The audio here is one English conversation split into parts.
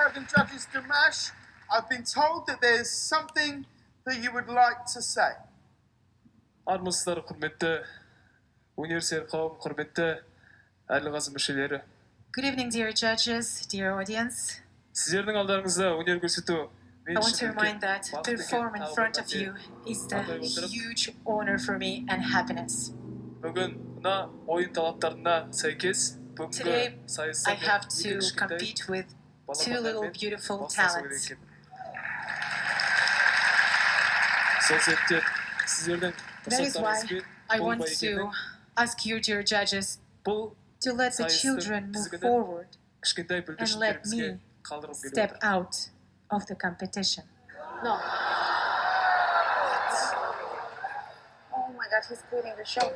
Kudaibergen judges Dimash. I've been told that there's something that you would like to say. Армысыздар, құрметті университет қауым, құрметті әділ-қазы мүшелері. Good evening, dear judges, dear audience. Сіздердің алдарыңызда өнер көрсету. I want to remind that to perform in front of you is a huge honor for me and happiness. Бүгін мына ойын талаптарына сәйкес Today, I have to compete with two little beautiful talents. That is why I want to ask you, dear judges, to let the children move forward and let me step out of the competition. No. Oh my God, he's quitting the show.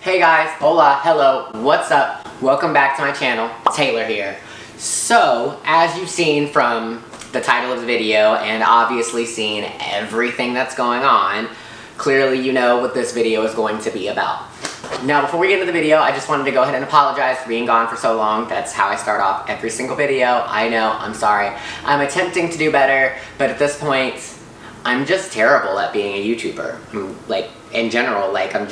Hey guys, hola, hello, what's up? Welcome back to my channel, Taylor here. So, as you've seen from the title of the video and obviously seen everything that's going on, clearly you know what this video is going to be about. Now, before we get into the video, I just wanted to go ahead and apologize for being gone for so long. That's how I start off every single video. I know, I'm sorry. I'm attempting to do better, but at this point, I'm just terrible at being a YouTuber. Like, in general, like, I'm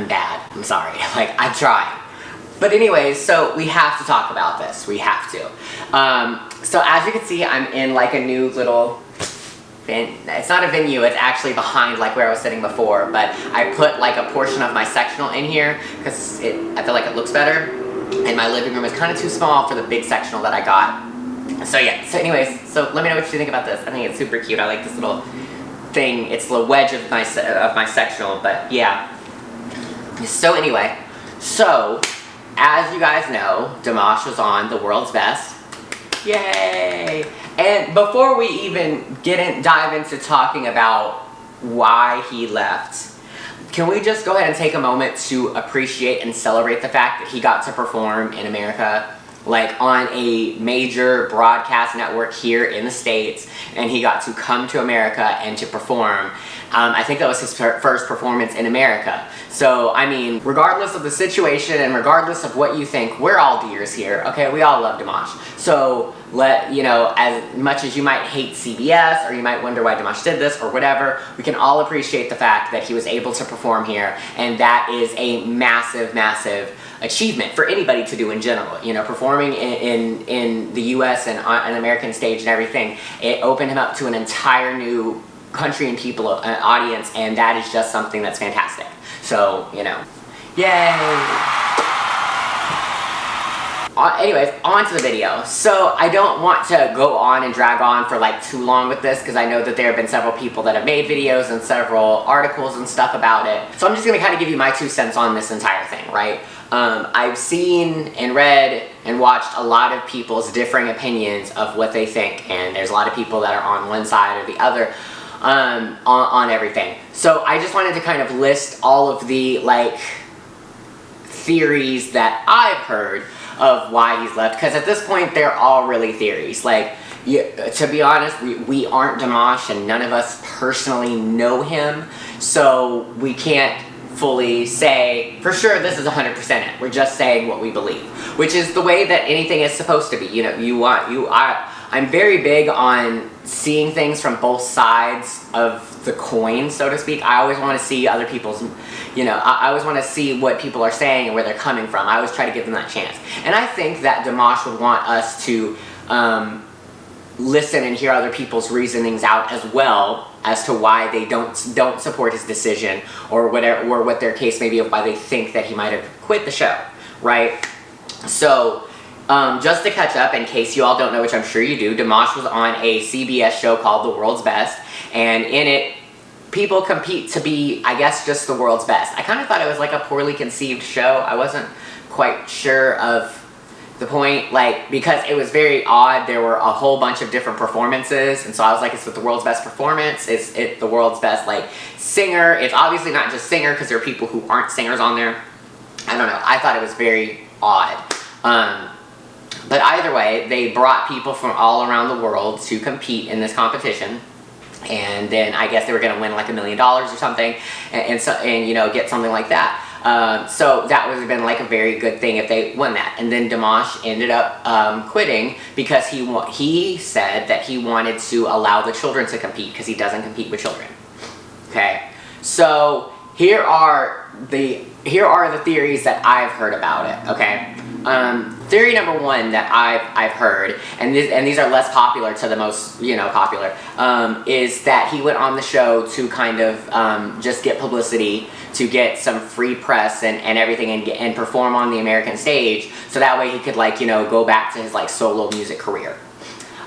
bad. I'm sorry. Like, I try. But anyways, so we have to talk about this. We have to. So as you can see, I'm in like a new little it's not a venue, it's actually behind like where I was sitting before, but I put like a portion of my sectional in here because I feel like it looks better. And my living room is kind of too small for the big sectional that I got. So yeah, so anyways, so let me know what you think about this. I think it's super cute. I like this little thing. It's the wedge of my sectional, but yeah. So anyway, so as you guys know, Dimash was on The World's Best. Yay! And before we even dive into talking about why he left, can we just go ahead and take a moment to appreciate and celebrate the fact that he got to perform in America, like on a major broadcast network here in the States, and he got to come to America and to perform. I think that was his first performance in America. So, I mean, regardless of the situation and regardless of what you think, we're all dears here, okay? We all love Dimash. So, as much as you might hate CBS or you might wonder why Dimash did this or whatever, we can all appreciate the fact that he was able to perform here, and that is a massive, massive achievement for anybody to do in general. You know, performing in the US and on an American stage and everything, it opened him up to an entire new country and people audience, and that is just something that's fantastic. So, you know, yay! Anyways, on to the video. So, I don't want to go on and drag on for like too long with this because I know that there have been several people that have made videos and several articles and stuff about it. So I'm just going to kind of give you my 2 cents on this entire thing, right? I've seen and read and watched a lot of people's differing opinions of what they think, and there's a lot of people that are on one side or the other on everything. So I just wanted to kind of list all of the like theories that I've heard of why he's left, because at this point they're all really theories. Like, to be honest, we aren't Dimash and none of us personally know him, so we can't fully say for sure this is 100% it. We're just saying what we believe, which is the way that anything is supposed to be. You know, I'm very big on seeing things from both sides of the coin, so to speak. I always want to see other people's, I always want to see what people are saying and where they're coming from. I always try to give them that chance. And I think that Dimash would want us to listen and hear other people's reasonings out as well as to why they don't support his decision or whatever, or what their case may be of why they think that he might have quit the show, right? So, just to catch up, in case you all don't know, which I'm sure you do, Dimash was on a CBS show called The World's Best, and in it, people compete to be, I guess, just the world's best. I kind of thought it was like a poorly conceived show. I wasn't quite sure of the point, like, because it was very odd. There were a whole bunch of different performances, and so I was like, is it the world's best performance? Is it the world's best, like, singer? It's obviously not just singer, because there are people who aren't singers on there. I don't know. I thought it was very odd. But either way, they brought people from all around the world to compete in this competition. And then I guess they were going to win like $1 million or something, and you know, get something like that. So that would have been like a very good thing if they won that. And then Dimash ended up quitting because he said that he wanted to allow the children to compete because he doesn't compete with children. Okay, so here are the theories that I've heard about it. Okay. Theory number one that I've heard, and these are less popular to the most, you know, popular, is that he went on the show to kind of just get publicity, to get some free press and everything, and perform on the American stage, so that way he could, like, you know, go back to his like solo music career.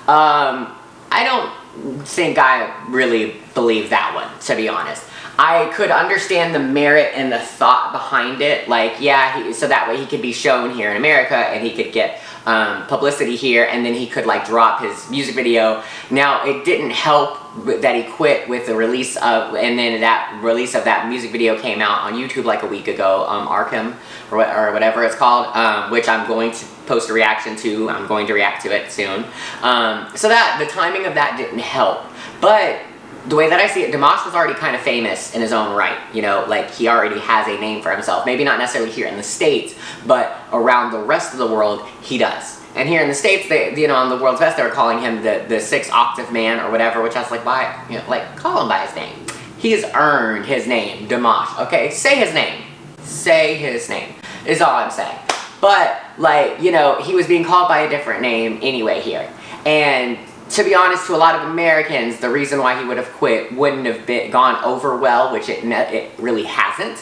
I don't think I really believe that one, to be honest. I could understand the merit and the thought behind it, like, yeah, so that way he could be shown here in America and he could get publicity here, and then he could like drop his music video. Now, it didn't help that he quit with the release of, and then that release of that music video came out on YouTube like a week ago, Arkham, or whatever it's called, which I'm going to post a reaction to. I'm going to react to it soon. So that, the timing of that didn't help, but the way that I see it, Dimash was already kind of famous in his own right, you know, like he already has a name for himself. Maybe not necessarily here in the States, but around the rest of the world, he does. And here in the States, they, you know, on the World's Best, they were calling him the 6-octave man or whatever, which I was like, why, you know, like, call him by his name. He has earned his name, Dimash, okay? Say his name. Say his name, is all I'm saying. But, like, you know, he was being called by a different name anyway here. And to be honest, to a lot of Americans, the reason why he would have quit wouldn't have gone over well, which it really hasn't.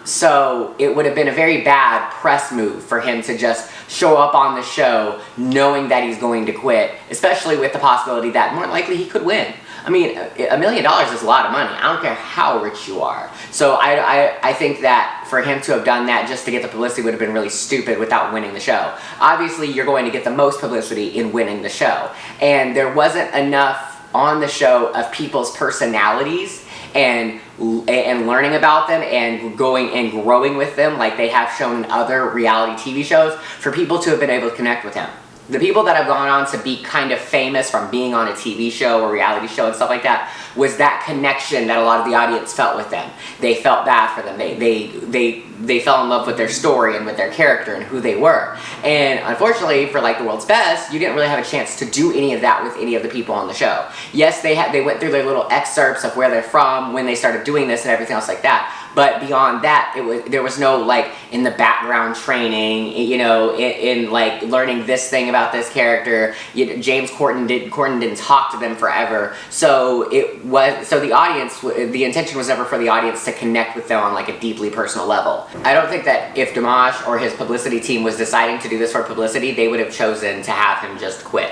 So it would have been a very bad press move for him to just show up on the show knowing that he's going to quit, especially with the possibility that more likely he could win. I mean, $1 million is a lot of money. I don't care how rich you are. So I think that for him to have done that just to get the publicity would have been really stupid without winning the show. Obviously, you're going to get the most publicity in winning the show. And there wasn't enough on the show of people's personalities and learning about them and going and growing with them like they have shown in other reality TV shows for people to have been able to connect with him. The people that have gone on to be kind of famous from being on a TV show or reality show and stuff like that was that connection that a lot of the audience felt with them. They felt bad for them. They fell in love with their story and with their character and who they were. And unfortunately, for like the World's Best, you didn't really have a chance to do any of that with any of the people on the show. Yes, they went through their little excerpts of where they're from, when they started doing this and everything else like that. But beyond that, there was no like in the background training, you know, in like learning this thing about this character. James Corden didn't talk to them forever, so the audience, the intention was never for the audience to connect with them on like a deeply personal level. I don't think that if Dimash or his publicity team was deciding to do this for publicity, they would have chosen to have him just quit,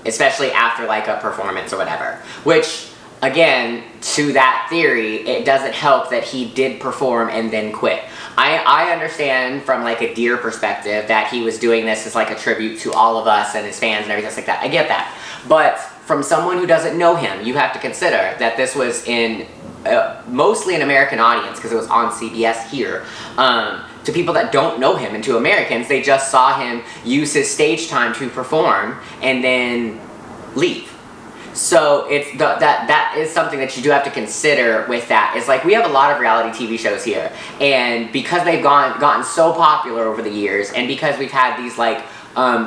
especially after like a performance or whatever, which, again, to that theory, it doesn't help that he did perform and then quit. I understand from like a Deer perspective that he was doing this as like a tribute to all of us and his fans and everything like that. I get that. But from someone who doesn't know him, you have to consider that this was in mostly an American audience because it was on CBS here. To people that don't know him and to Americans, they just saw him use his stage time to perform and then leave. So it's that is something that you do have to consider with that. It's like we have a lot of reality TV shows here, and because they've gotten so popular over the years, and because we've had these like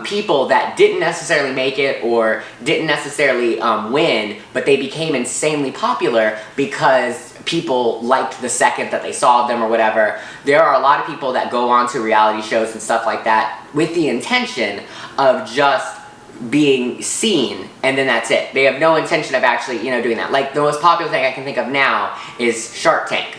people that didn't necessarily make it or didn't necessarily win, but they became insanely popular because people liked the second that they saw them or whatever. There are a lot of people that go on to reality shows and stuff like that with the intention of just being seen, and then that's it. They have no intention of actually, you know, doing that. Like the most popular thing I can think of now is Shark Tank.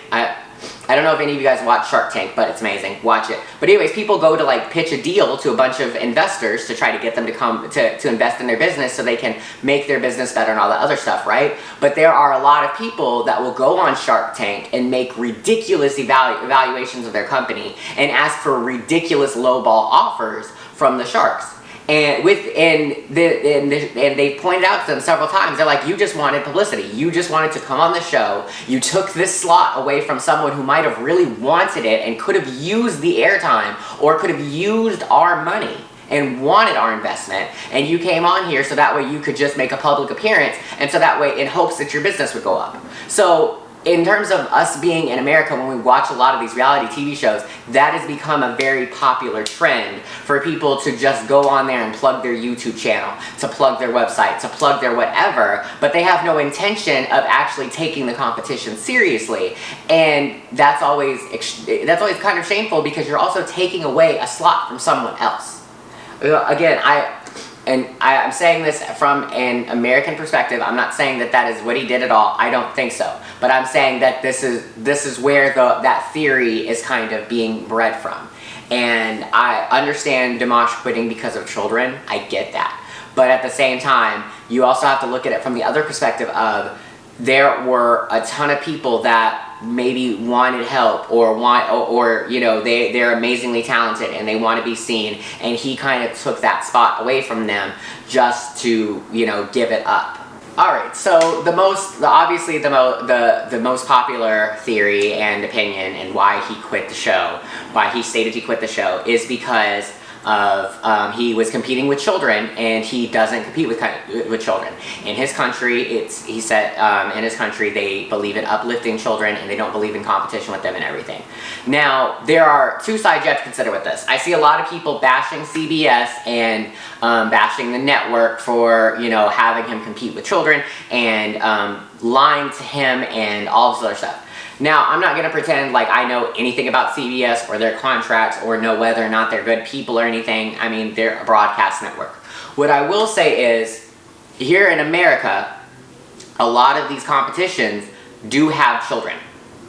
I don't know if any of you guys watch Shark Tank, but it's amazing. Watch it. But anyways, people go to like pitch a deal to a bunch of investors to try to get them to come to invest in their business so they can make their business better and all that other stuff, right? But there are a lot of people that will go on Shark Tank and make ridiculous evaluations of their company and ask for ridiculous lowball offers from the sharks. And they pointed out to them several times, they're like, you just wanted publicity. You just wanted to come on the show. You took this slot away from someone who might have really wanted it and could have used the airtime or could have used our money and wanted our investment. And you came on here so that way you could just make a public appearance, and so that way in hopes that your business would go up. So in terms of us being in America, when we watch a lot of these reality TV shows, that has become a very popular trend for people to just go on there and plug their YouTube channel, to plug their website, to plug their whatever, but they have no intention of actually taking the competition seriously. And that's always kind of shameful, because you're also taking away a slot from someone else. Again, I'm saying this from an American perspective. I'm not saying that that is what he did at all. I don't think so. But I'm saying that this is where that theory is kind of being bred from. And I understand Dimash quitting because of children. I get that. But at the same time, you also have to look at it from the other perspective of, there were a ton of people that maybe wanted help or you know, they're amazingly talented and they want to be seen, and he kind of took that spot away from them just to, you know, give it up. Alright, so obviously the most popular theory and opinion and why he quit the show, why he stated he quit the show, is because of he was competing with children, and he doesn't compete with children. In his country, he said in his country they believe in uplifting children, and they don't believe in competition with them and everything. Now, there are two sides you have to consider with this. I see a lot of people bashing CBS and bashing the network for, you know, having him compete with children and lying to him and all this other stuff. Now, I'm not going to pretend like I know anything about CBS or their contracts or know whether or not they're good people or anything. I mean, they're a broadcast network. What I will say is, here in America, a lot of these competitions do have children.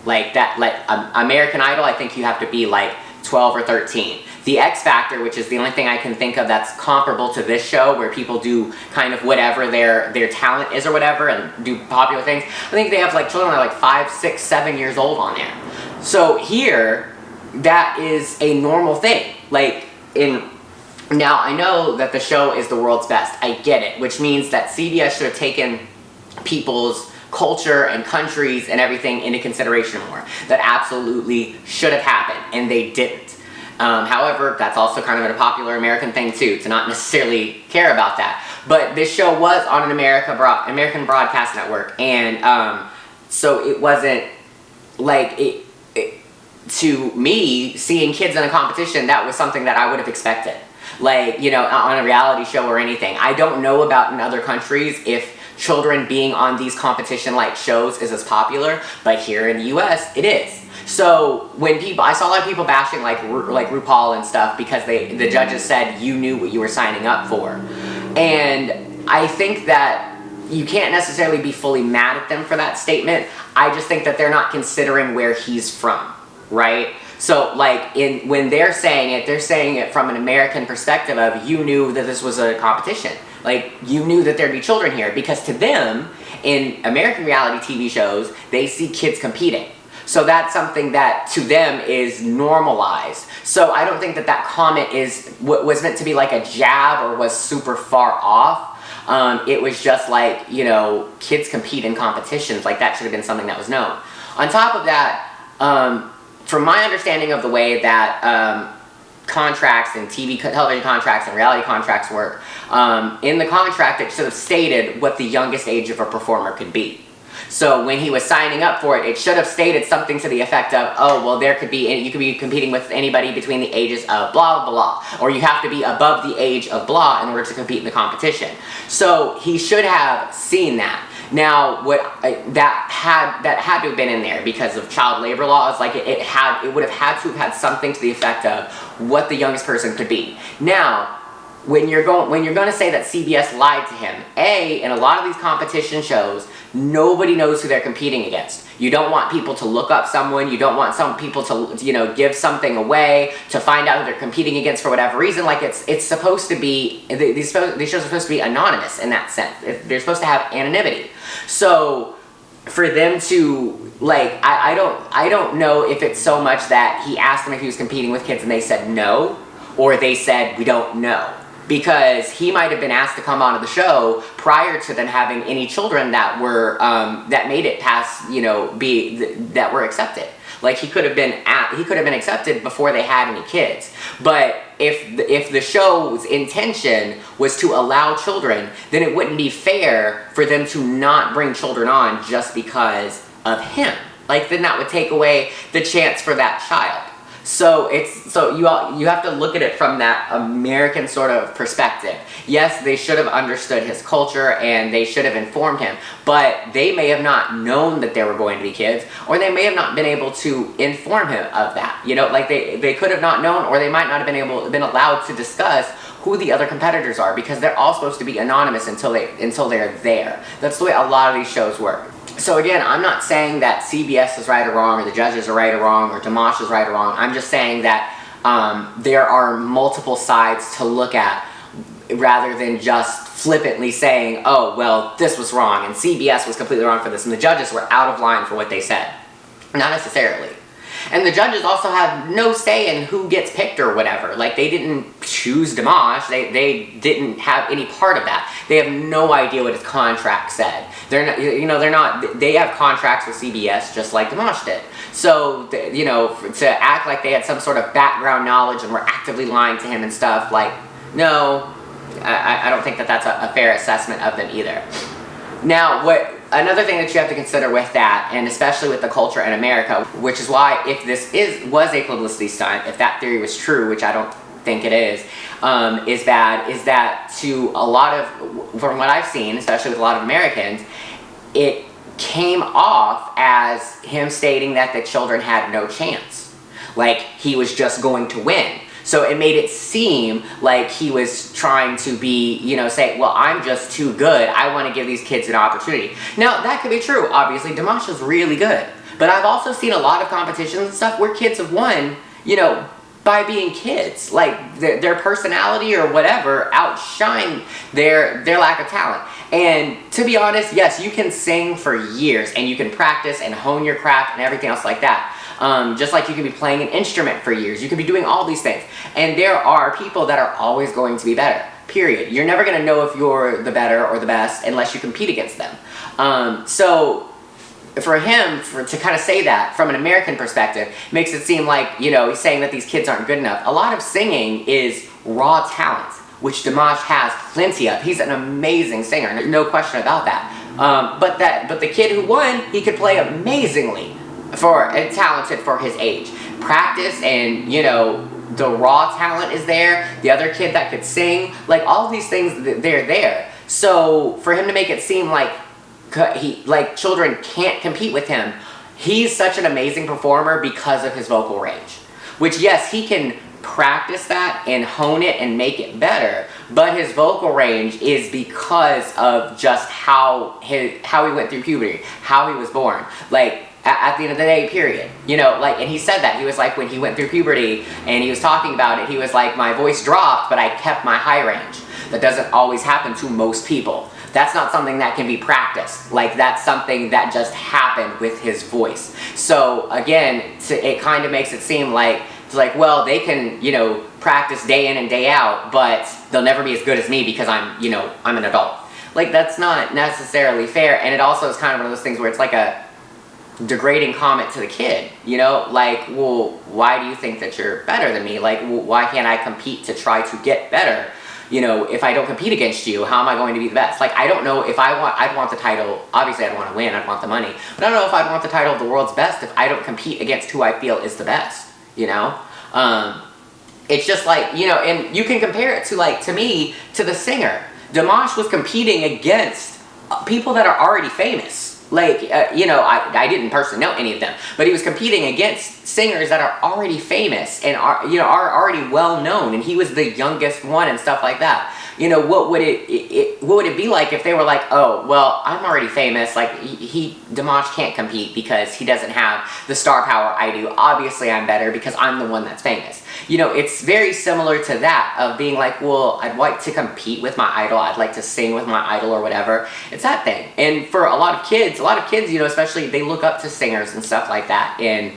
Like American Idol, I think you have to be like 12 or 13. The X Factor, which is the only thing I can think of that's comparable to this show, where people do kind of whatever their talent is or whatever and do popular things, I think they have like children that are like 5, 6, 7 years old on there. So here, that is a normal thing. Now, I know that the show is the world's best. I get it, which means that CBS should have taken people's culture and countries and everything into consideration more. That absolutely should have happened, and they didn't. However, that's also kind of a popular American thing too, to not necessarily care about that. But this show was on an American broadcast network, and so it wasn't like to me, seeing kids in a competition, that was something that I would have expected. Like, you know, on a reality show or anything. I don't know about in other countries if children being on these competition-like shows is as popular, but here in the US, it is. So when I saw a lot of people bashing like RuPaul and stuff because the judges said you knew what you were signing up for. And I think that you can't necessarily be fully mad at them for that statement. I just think that they're not considering where he's from, right? So like when they're saying it from an American perspective of, you knew that this was a competition. Like, you knew that there'd be children here, because to them, in American reality TV shows, they see kids competing. So that's something that to them is normalized. So I don't think that comment was meant to be like a jab or was super far off. It was just like, you know, kids compete in competitions. Like, that should have been something that was known. On top of that, from my understanding of the way that contracts and television contracts and reality contracts work, in the contract it should have stated what the youngest age of a performer could be. So when he was signing up for it, it should have stated something to the effect of, oh, well, you could be competing with anybody between the ages of blah, blah, blah, or you have to be above the age of blah in order to compete in the competition. So he should have seen that. Now, that had to have been in there because of child labor laws. Like, it would have had to have had something to the effect of what the youngest person could be. Now, when you're going to say that CBS lied to him, in a lot of these competition shows, nobody knows who they're competing against. You don't want people to look up someone. You don't want some people to, you know, give something away to find out who they're competing against for whatever reason. Like, it's supposed to be, these shows are supposed to be anonymous in that sense. They're supposed to have anonymity. So for them to, like, I don't know if it's so much that he asked them if he was competing with kids and they said no, or they said we don't know. Because he might have been asked to come onto the show prior to them having any children that were that made it past, you know, that were accepted. Like, he could have been accepted before they had any kids. But if the show's intention was to allow children, then it wouldn't be fair for them to not bring children on just because of him. Like, then that would take away the chance for that child. So you have to look at it from that American sort of perspective. Yes, they should have understood his culture and they should have informed him, but they may have not known that there were going to be kids, or they may have not been able to inform him of that. You know, like they could have not known, or they might not have been allowed to discuss who the other competitors are, because they're all supposed to be anonymous until they're there. That's the way a lot of these shows work. So again, I'm not saying that CBS is right or wrong, or the judges are right or wrong, or Dimash is right or wrong. I'm just saying that there are multiple sides to look at, rather than just flippantly saying, oh, well, this was wrong, and CBS was completely wrong for this, and the judges were out of line for what they said. Not necessarily. And the judges also have no say in who gets picked or whatever. Like, they didn't choose Dimash. They didn't have any part of that. They have no idea what his contract said. They have contracts with CBS just like Dimash did. So, to act like they had some sort of background knowledge and were actively lying to him and stuff, like, no, I don't think that that's a fair assessment of them either. Now, another thing that you have to consider with that, and especially with the culture in America, which is why if this was a publicity stunt, if that theory was true, which I don't think it is that to a lot of, from what I've seen, especially with a lot of Americans, it came off as him stating that the children had no chance. Like, he was just going to win. So it made it seem like he was trying to be, say, well, I'm just too good. I want to give these kids an opportunity. Now, that could be true. Obviously, Dimash is really good. But I've also seen a lot of competitions and stuff where kids have won, by being kids. Like, their personality or whatever outshine their lack of talent. And to be honest, yes, you can sing for years and you can practice and hone your craft and everything else like that. Just like you can be playing an instrument for years. You can be doing all these things. And there are people that are always going to be better. Period. You're never going to know if you're the better or the best unless you compete against them. So for him to kind of say that from an American perspective makes it seem like, he's saying that these kids aren't good enough. A lot of singing is raw talent, which Dimash has plenty of. He's an amazing singer, no question about that. But the kid who won, he could play amazingly and talented for his age. Practice and, the raw talent is there. The other kid that could sing, like, all these things, they're there. So for him to make it seem like children can't compete with him, he's such an amazing performer because of his vocal range. Which, yes, he can practice that and hone it and make it better, but his vocal range is because of just how he went through puberty, how he was born. Like, at the end of the day, period. And he said that. He was like, when he went through puberty and he was talking about it, he was like, my voice dropped, but I kept my high range. That doesn't always happen to most people. That's not something that can be practiced. Like, that's something that just happened with his voice. So, again, it kind of makes it seem like, well, they can, practice day in and day out, but they'll never be as good as me because I'm an adult. Like, that's not necessarily fair. And it also is kind of one of those things where it's like a degrading comment to the kid, like, well, why do you think that you're better than me? Like, well, why can't I compete to try to get better? If I don't compete against you, how am I going to be the best? Like, I don't know if I'd want the title. Obviously, I'd want to win. I'd want the money. But I don't know if I'd want the title of the world's best if I don't compete against who I feel is the best, It's just like, and you can compare it to me, to the singer. Dimash was competing against people that are already famous. Like, you know, I didn't personally know any of them, but he was competing against singers that are already famous and are, you know, are already well known, and he was the youngest one and stuff like that. You know, what would it be like if they were like, oh, well, I'm already famous, like, Dimash can't compete because he doesn't have the star power I do. Obviously, I'm better because I'm the one that's famous. You know, it's very similar to that, of being like, well, I'd like to compete with my idol, I'd like to sing with my idol or whatever. It's that thing. And for a lot of kids, you know, especially, they look up to singers and stuff like that, and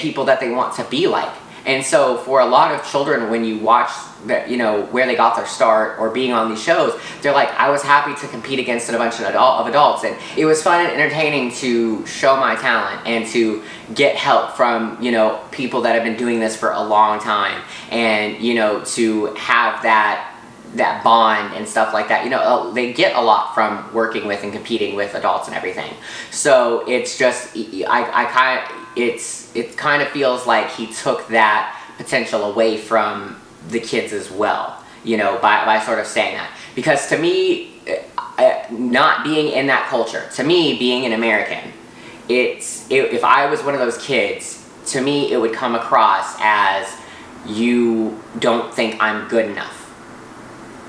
people that they want to be like. And so for a lot of children, when you watch that, you know, where they got their start or being on these shows, they're like, I was happy to compete against a bunch of adults, and it was fun and entertaining to show my talent and to get help from, you know, people that have been doing this for a long time, and, you know, to have that bond and stuff like that. You know, they get a lot from working with and competing with adults and everything. So it's just, it kind of feels like he took that potential away from the kids as well, you know, by sort of saying that. Because to me, not being in that culture, to me, being an American, if I was one of those kids, to me, it would come across as, you don't think I'm good enough.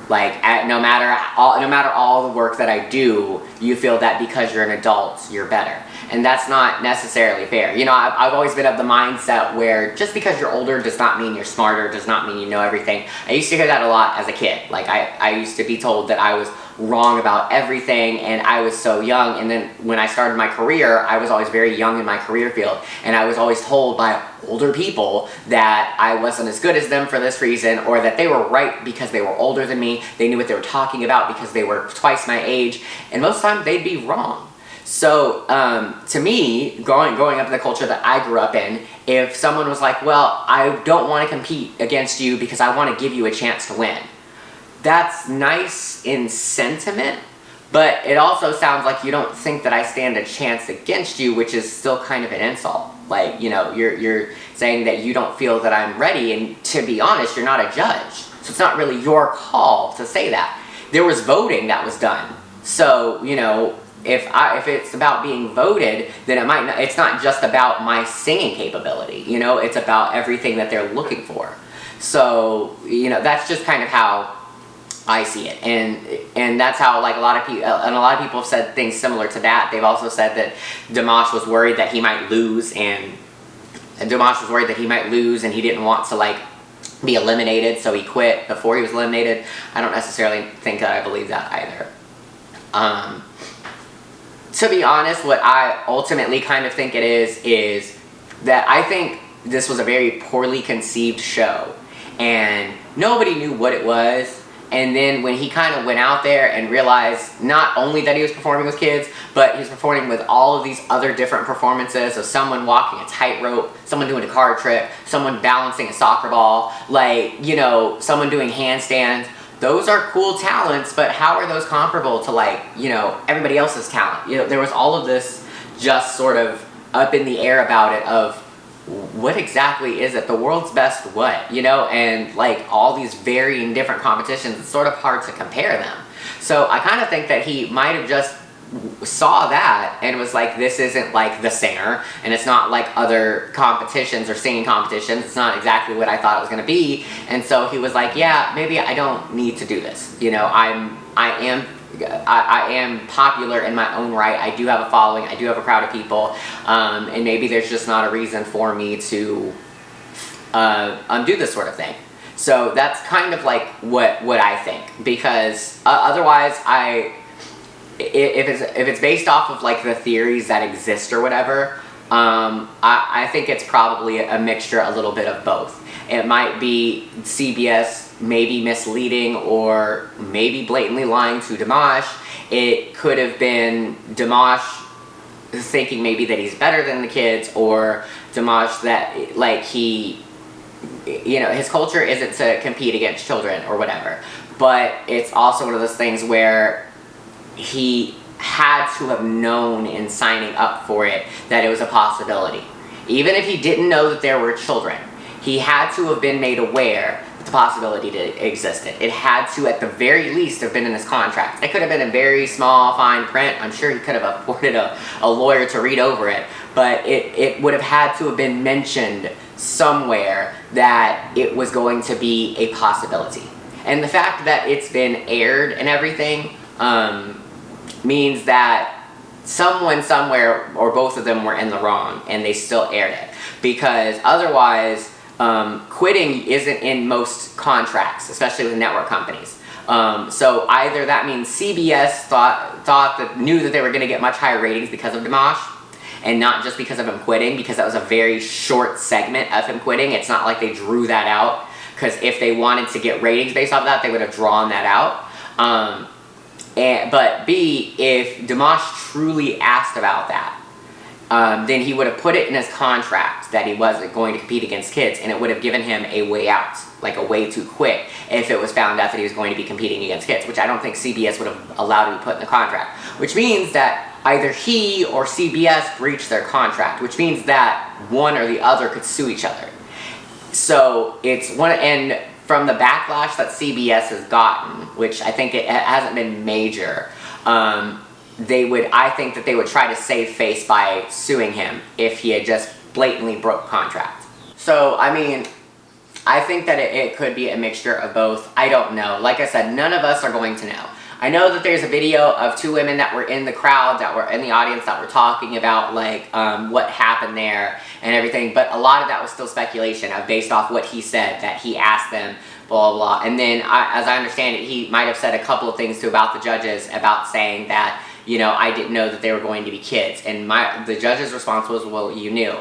Like, no matter all the work that I do, you feel that because you're an adult, you're better. And that's not necessarily fair. You know, I've always been of the mindset where just because you're older does not mean you're smarter, does not mean you know everything. I used to hear that a lot as a kid. Like, I used to be told that I was wrong about everything, and I was so young. And then when I started my career, I was always very young in my career field, and I was always told by older people that I wasn't as good as them for this reason, or that they were right because they were older than me, they knew what they were talking about because they were twice my age, and most of the time they'd be wrong. So to me, growing up in the culture that I grew up in, if someone was like, well, I don't want to compete against you because I want to give you a chance to win, that's nice in sentiment, but it also sounds like you don't think that I stand a chance against you, which is still kind of an insult. Like, you know, you're saying that you don't feel that I'm ready, and to be honest, you're not a judge. So it's not really your call to say that. There was voting that was done. So, you know, if it's about being voted, then it's not just about my singing capability, you know, it's about everything that they're looking for. So, you know, that's just kind of how I see it, and that's how, like, a lot of people have said things similar to that. They've also said that Dimash was worried that he might lose, and he didn't want to, like, be eliminated, so he quit before he was eliminated. I don't necessarily think that I believe that either. To be honest, what I ultimately kind of think it is that I think this was a very poorly conceived show, and nobody knew what it was. And then when he kind of went out there and realized not only that he was performing with kids, but he was performing with all of these other different performances of someone walking a tightrope, someone doing a card trick, someone balancing a soccer ball, like, you know, someone doing handstands. Those are cool talents, but how are those comparable to, like, you know, everybody else's talent? You know, there was all of this just sort of up in the air about it of, what exactly is it? The world's best what? You know, and like all these varying different competitions, it's sort of hard to compare them. So I kind of think that he might have just saw that and was like, this isn't like The Singer, and it's not like other competitions or singing competitions, it's not exactly what I thought it was going to be, and so he was like, yeah, maybe I don't need to do this. You know, I am popular in my own right. I do have a following. I do have a crowd of people, and maybe there's just not a reason for me to undo this sort of thing. So that's kind of like what I think, because otherwise, if it's based off of like the theories that exist or whatever, I think it's probably a mixture, a little bit of both. It might be CBS maybe misleading or maybe blatantly lying to Dimash. It could have been Dimash thinking maybe that he's better than the kids, or Dimash that, like, he, you know, his culture isn't to compete against children or whatever. But it's also one of those things where he had to have known in signing up for it that it was a possibility. Even if he didn't know that there were children, he had to have been made aware that the possibility that existed. It had to, at the very least, have been in his contract. It could have been in very small, fine print. I'm sure he could have afforded a lawyer to read over it, but it would have had to have been mentioned somewhere that it was going to be a possibility. And the fact that it's been aired and everything means that someone somewhere, or both of them, were in the wrong and they still aired it. Because otherwise, quitting isn't in most contracts, especially with network companies. So either that means CBS knew that they were going to get much higher ratings because of Dimash, and not just because of him quitting, because that was a very short segment of him quitting. It's not like they drew that out, because if they wanted to get ratings based off that, they would have drawn that out. But B, if Dimash truly asked about that, then he would have put it in his contract that he wasn't going to compete against kids, and it would have given him a way out, like a way to quit, if it was found out that he was going to be competing against kids, which I don't think CBS would have allowed to be put in the contract. Which means that either he or CBS breached their contract, which means that one or the other could sue each other. So it's one, and from the backlash that CBS has gotten, which I think it hasn't been major, I think that they would try to save face by suing him if he had just blatantly broke contract. So, I mean, I think that it could be a mixture of both. I don't know. Like I said, none of us are going to know. I know that there's a video of two women that were in the crowd, that were in the audience, that were talking about like what happened there and everything, but a lot of that was still speculation based off what he said, that he asked them, blah, blah, blah. And then, as I understand it, he might have said a couple of things too about the judges, about saying that, you know, I didn't know that they were going to be kids. And the judge's response was, well, you knew.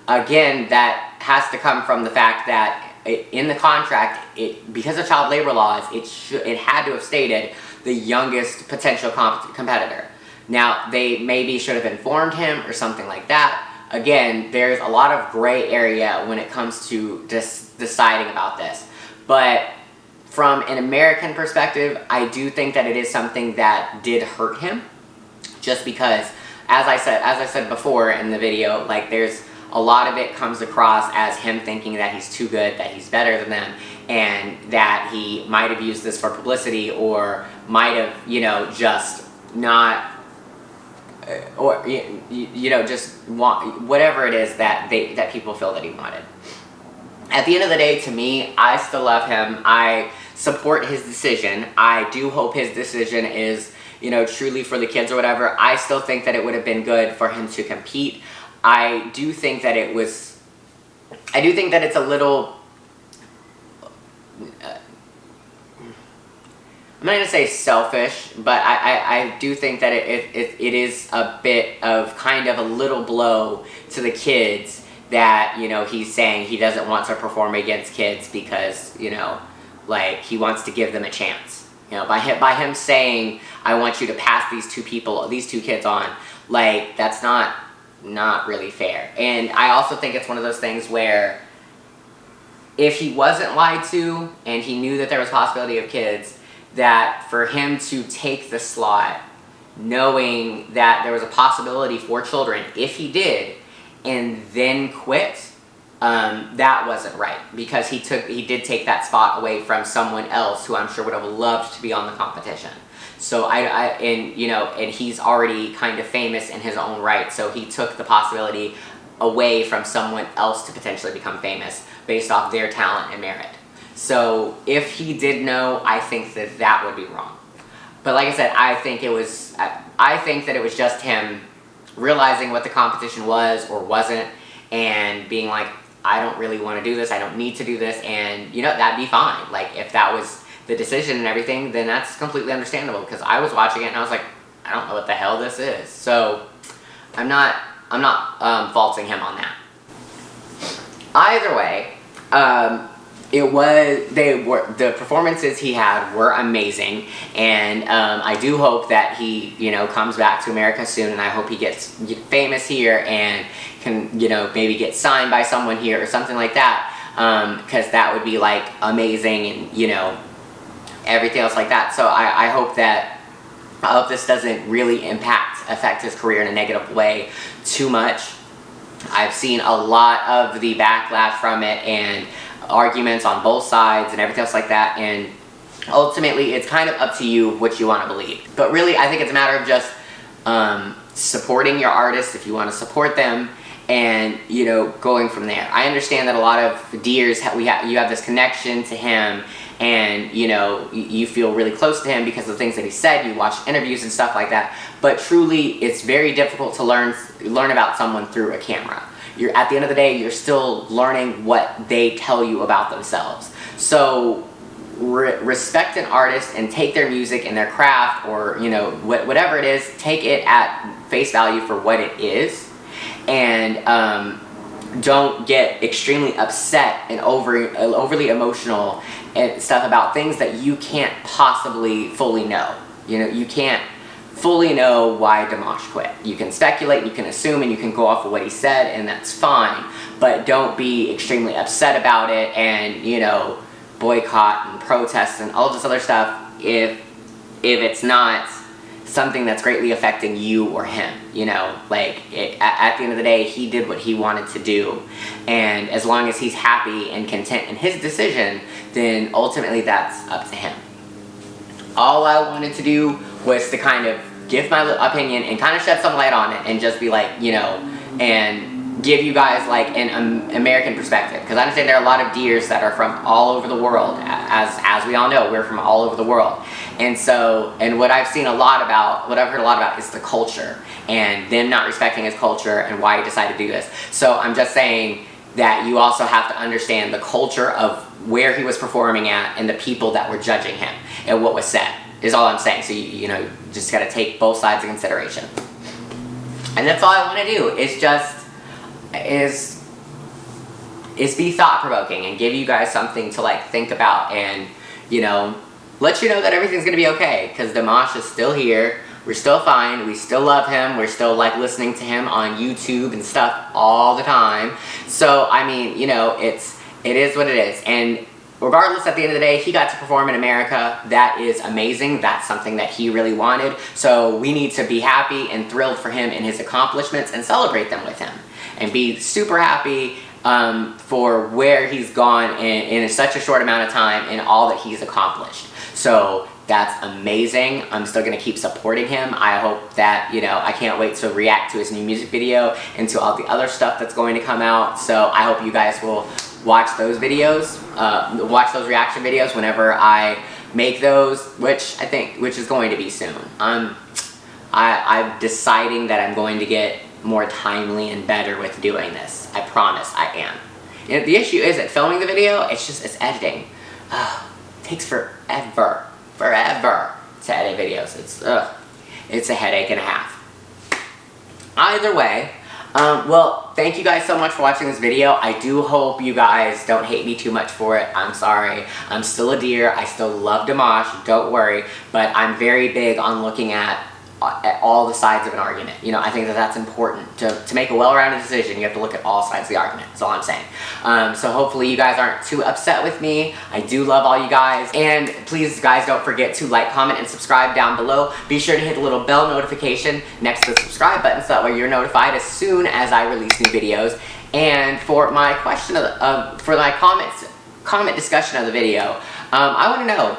Again, that has to come from the fact that in the contract, because of child labor laws, it had to have stated the youngest potential competitor. Now, they maybe should have informed him or something like that. Again, there's a lot of gray area when it comes to deciding about this. But from an American perspective, I do think that it is something that did hurt him. Just because, as I said before in the video, like there's a lot of it comes across as him thinking that he's too good, that he's better than them, and that he might have used this for publicity, or might have, you know, just not, or you know, just want whatever it is that people feel that he wanted. At the end of the day, to me, I still love him. I support his decision. I do hope his decision is, you know, truly for the kids or whatever. I still think that it would have been good for him to compete. I do think that it's a little, I'm not going to say selfish, but I do think that it is a bit of kind of a little blow to the kids that, you know, he's saying he doesn't want to perform against kids because, you know, like he wants to give them a chance. You know, by him saying, I want you to pass these two kids on, like, that's not really fair. And I also think it's one of those things where if he wasn't lied to and he knew that there was possibility of kids, that for him to take the slot knowing that there was a possibility for children, if he did, and then quit, that wasn't right, because he did take that spot away from someone else who I'm sure would have loved to be on the competition. So and he's already kind of famous in his own right, so he took the possibility away from someone else to potentially become famous based off their talent and merit. So if he did know, I think that would be wrong. But like I said, I think that it was just him realizing what the competition was or wasn't, and being like, I don't really want to do this, I don't need to do this, and you know, that'd be fine. Like, if that was the decision and everything, then that's completely understandable, because I was watching it and I was like, I don't know what the hell this is. So I'm not faulting him on that. Either way, the performances he had were amazing, and I do hope that he, you know, comes back to America soon, and I hope he gets famous here and can, you know, maybe get signed by someone here or something like that, because that would be like amazing, and you know, everything else like that. So I hope this doesn't really affect his career in a negative way too much. I've seen a lot of the backlash from it, and arguments on both sides and everything else like that, and ultimately it's kind of up to you what you want to believe. But really, I think it's a matter of just supporting your artists if you want to support them, and you know, going from there. I understand that a lot of Deers you have this connection to him, and you know, you feel really close to him because of the things that he said. You watch interviews and stuff like that, but truly it's very difficult to learn about someone through a camera. At the end of the day, you're still learning what they tell you about themselves. So respect an artist and take their music and their craft, or you know, whatever it is, take it at face value for what it is, and don't get extremely upset and overly emotional and stuff about things that you can't possibly fully know. You know, you can't fully know why Dimash quit. You can speculate, you can assume, and you can go off of what he said, and that's fine, but don't be extremely upset about it and, you know, boycott and protest and all this other stuff if it's not something that's greatly affecting you or him. You know, like at the end of the day, he did what he wanted to do, and as long as he's happy and content in his decision, then ultimately that's up to him. All I wanted to do was to kind of give my opinion and kind of shed some light on it, and just be like, you know, and give you guys like an American perspective, because I understand there are a lot of Deers that are from all over the world. As we all know, we're from all over the world, and so, and what I've heard a lot about is the culture, and them not respecting his culture and why he decided to do this. So I'm just saying that you also have to understand the culture of where he was performing at and the people that were judging him and what was said, is all I'm saying. So you know, just gotta take both sides in consideration. And that's all I want to do, is be thought-provoking and give you guys something to like think about, and you know, let you know that everything's gonna be okay, because Dimash is still here. We're still fine. We still love him. We're still like listening to him on YouTube and stuff all the time. So I mean, you know, it is what it is. And regardless, at the end of the day, he got to perform in America. That is amazing. That's something that he really wanted. So we need to be happy and thrilled for him and his accomplishments, and celebrate them with him, and be super happy for where he's gone in such a short amount of time, and all that he's accomplished. So that's amazing. I'm still gonna keep supporting him. I hope that, you know, I can't wait to react to his new music video and to all the other stuff that's going to come out. So I hope you guys will watch those videos, watch those reaction videos whenever I make those, which is going to be soon. I'm deciding that I'm going to get more timely and better with doing this. I promise I am. You know, the issue isn't filming the video, it's editing. It takes forever to edit videos. It's a headache and a half. Either way, well, thank you guys so much for watching this video. I do hope you guys don't hate me too much for it. I'm sorry. I'm still a Deer. I still love Dimash, don't worry. But I'm very big on looking at all the sides of an argument. You know, I think that that's important. To make a well-rounded decision, you have to look at all sides of the argument. That's all I'm saying. So hopefully you guys aren't too upset with me. I do love all you guys. And please, guys, don't forget to like, comment, and subscribe down below. Be sure to hit the little bell notification next to the subscribe button, so that way you're notified as soon as I release new videos. And for my question for my comment discussion of the video, I want to know,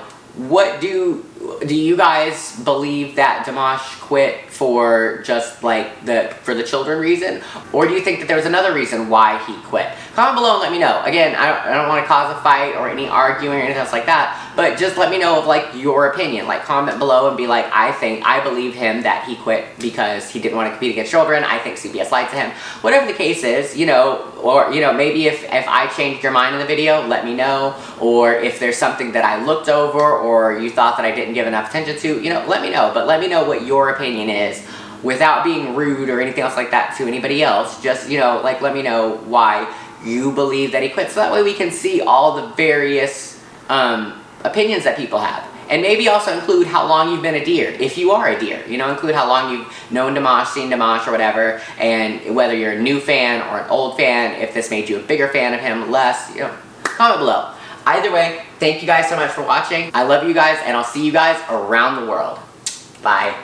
what do you guys believe that Dimash quit for just like for the children reason, or do you think that there was another reason why he quit? Comment below and let me know. Again, I don't want to cause a fight or any arguing or anything else like that, but just let me know of like your opinion. Like, comment below and be like, I believe him that he quit because he didn't want to compete against children. I think CBS lied to him. Whatever the case is, you know, or you know, maybe if I changed your mind in the video, let me know. Or if there's something that I looked over or you thought that I didn't give enough attention to, you know, let me know. But let me know what your opinion is, without being rude or anything else like that to anybody else. Just, you know, like, let me know why you believe that he quit, so that way we can see all the various opinions that people have. And maybe also include how long you've been a Deer, if you are a Deer. You know, include how long you've known Dimash, seen Dimash, or whatever, and whether you're a new fan or an old fan, if this made you a bigger fan of him, less, you know, comment below. Either way, thank you guys so much for watching. I love you guys, and I'll see you guys around the world. Bye.